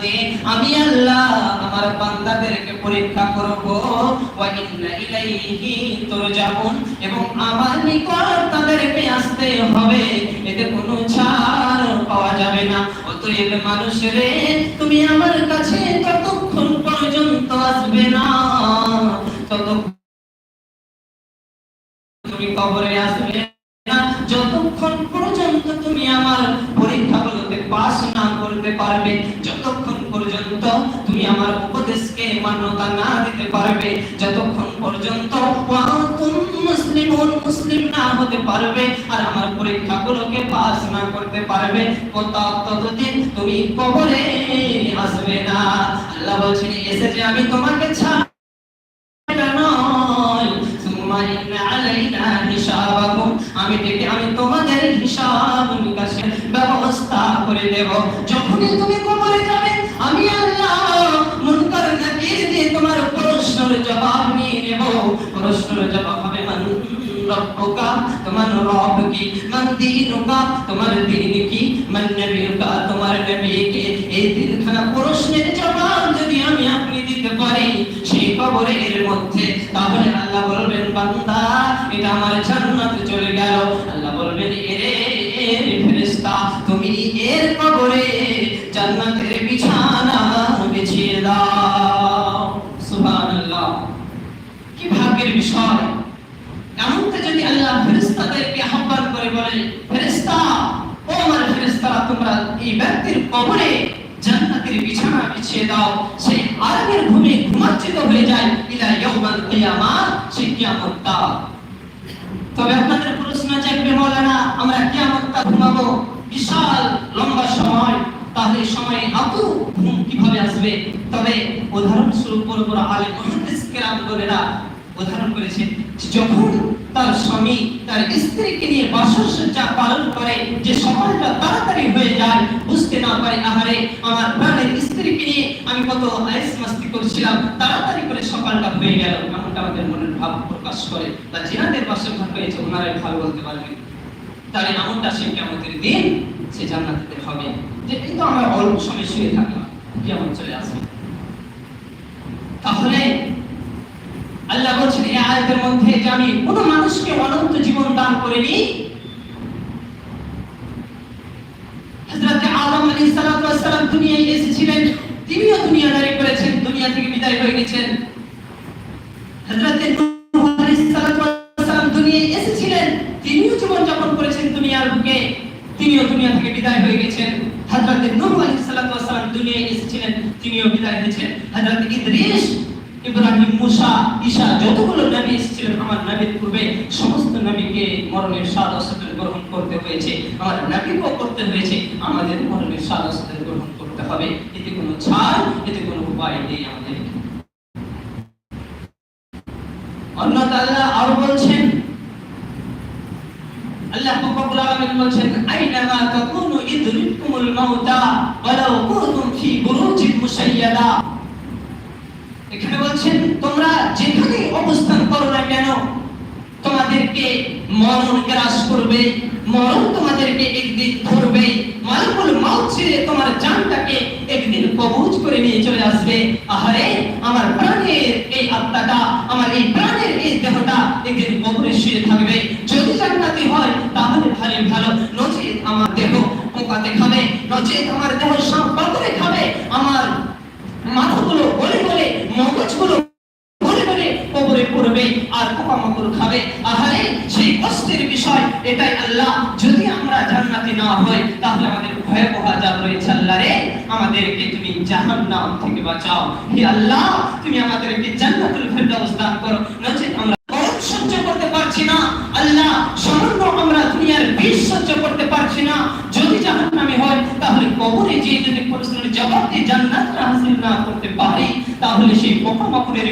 দিয়ে আমি আল্লাহ আমার বান্দাদেরকে পরীক্ষা করব। ওয়া ইন্না ইলাইহি তুরজাউন, এবং আমার নিকট তাদেরকে আসতে হবে, এতে কোনো ছাড় পাওয়া যাবে না। অতএব মানুষেরে, তুমি আমার কাছে ততক্ষণ পর্যন্ত আসবে না, ততক্ষণ তুমি কবরে আসবে না, যতক্ষণ পর্যন্ত তুমি আমার পরীক্ষাগুলোতে পাস না করতে পারবে, যতক্ষণ পর্যন্ত তুমি আমার উপদেশকে মান্যতা না দিতে পারবে, যতক্ষণ পর্যন্ত মুসলিম না হতে পারবে আর আমার পরীক্ষাগুলোকে পাস না করতে পারবে, ততদিন তুমি কবরে আসবে না। আল্লাহ বলছেন, এসে যে আমি তোমাকে আমি তোমাদের হিসাব নিকাশের ব্যবস্থা করে দেব। যখনই তুমি কবরে যাবে, আমি আল্লাহ মুনকার নাকির দিয়ে তোমার প্রশ্নের জবাব নিয়ে নেব। প্রশ্নের জবাব হবে, মান রব্বুকা, তোমার রব কি, মান দীনুকা, তোমার দ্বীন কি, মান নবিয়ুকা, তোমার নবী কে। এই তিনখানা প্রশ্নের জবাব যদি আমি আপনি দিতে পারি সেই কবরের মধ্যে, তাহলে আল্লাহ বলবেন, বান্দা এটা আমার জান্নাতে চলে গেল। আল্লাহ বলবেন, এরে ফেরেশতা, তুমি এর কবরে জান্নাতের বিছানা বিছিয়ে দাও। সুবহানাল্লাহ, কি ভাগ্যের বিষয়! এমনটা যদি আল্লাহ ফেরেশতাদেরকে আহ্বান করে বলে, ফেরেশতা, ও আমার ফেরেশতারা, তোমরা এই ব্যক্তির কবরে জান্নাতের বিছানা বিছিয়ে দাও, সেই আরামের ঘুমে ঘুমাচ্ছিত হয়ে যায় ইলা ইয়াউমাল কিয়ামাহ, সেই কিয়ামতটা। তবে আপনাদের প্রশ্ন জাগবে, মাওলানা, আমরা কিয়ামতটা ঘুমাবো বিশাল লম্বা সময়, তাহলে সময় এত ঘুম কিভাবে আসবে? তবে উদাহরণস্বরূপ বড় বড় আলেম মুহাদ্দিস কেরাম বলেরা উদাহরণ করেছেন, যখন তার স্বামী তার স্ত্রীকে নিয়ে বাসসজ্জা পালন করে, যে সময়টা তাড়াতাড়ি হয়ে যায়, বুঝতে না পারে, আহারে আমার প্রাণের স্ত্রীকে নিয়ে আমি কত আয়েশ মাস্তি করছিলাম, তাড়াতাড়ি করে সকালটা হয়ে গেল, এমনটা আমাদের মনের ভাব প্রকাশ করে। তা জিনাদের বাসর ঘর হয়েছে, ওনারাই ভালো বলতে পারবেন। তাহলে এমনটা সে কিয়ামতের দিন সে জান্নাতে হবে, যে এই তো আমরা অল্প সময় শুয়ে থাকলাম, কিয়ামত চলে আসবে। তাহলে আল্লাহ বলছেন এই আয়াতের মধ্যে যে আমি কোন মানুষকে অনন্ত জীবন দান করিনি। হযরত আদম আলাইহিস সালাতু ওয়াস সালাম দুনিয়ায় এসেছিলেন, তিনিও দুনিয়াদারি করেছেন, দুনিয়া থেকে বিদায় হয়ে গেছেন। হযরত নূহ আলাইহিস সালাতু ওয়াস সালাম দুনিয়ায় এসেছিলেন, তিনিও জীবন যাপন করেছেন দুনিয়ার বুকে, তিনিও দুনিয়া থেকে বিদায় হয়ে গেছেন। হযরত নূহ আলাইহিস সালাতু ওয়াস সালাম দুনিয়ায় এসেছিলেন, তিনিও বিদায় হয়েছেন। হযরত ইদ্রিস, ইব্রাহিম, মুসা, ঈসা, যতগুলো নবী এসেছিলেন আমার নবীর পূর্বে, সমস্ত নবীকে মরণের স্বাদ আস্বাদন গ্রহণ করতে হয়েছে, আমার নবীকেও করতে হয়েছে, আমাদের মরণের স্বাদ আস্বাদন গ্রহণ করতে হবে। এতে কোনো ছাড়, এতে কোনো উপায় নেই আমাদের। অন্যথা আল্লাহ আরো বলছেন, আল্লাহ রাব্বুল আলামিন বলছেন, আইনামা তাকুনু ইদরিকুমুল মাউতা ওয়ালাউ কুনতুম ফি বুরুজিন মুশাইয়াদা। এখানে বলছেন, তোমরা যেখানে অবস্থান করো না কেন, তোমাদেরকে মরণ গ্রাস করবে, মরণ তোমাদেরকে একদিন ধরবে, মালাকুল মাউত ছেড়ে তোমার জানটাকে একদিন কবজ করে নিয়ে চলে আসবে। আহারে আমার প্রাণের এই আত্মাটা, আমার এই প্রাণের এই দেহটা একদিন কবরে শুয়ে থাকবে। যদি জান্নাতি হয় তাহলে ভারী ভালো, নচেত আমার দেহ পোকাতে খাবে, নচেত আমার দেহ সাপ পাথরে খাবে, আমার মাথাগুলো গলে গলে, মগজগুলো গলে গলে কবরে পড়বে আর পোকামাকড় খাবে। আহারে সেই কষ্টের বিষয় এটাই। আল্লাহ, যদি আমরা জান্নাতি না হই তাহলে আমাদের ভয়াবহ আযাব রয়েছে। আল্লাহ রে, আমাদেরকে তুমি জাহান্নাম থেকে বাঁচাও। হে আল্লাহ, তুমি আমাদেরকে জান্নাতুল ফেরদাউস দান করো, নচেত আমরা গরম সহ্য করতে পারছি না। আল্লাহ, সামান্য আমরা দুনিয়ার বিষ সহ্য করতে পারছি না। যদি জাহান্নামী হয় তাহলে কবরে যে যদি প্রশ্নের জবাব দিয়ে জান্নাত হাসিল না করতে পারি, তাহলে সেই পোকামাকড়ের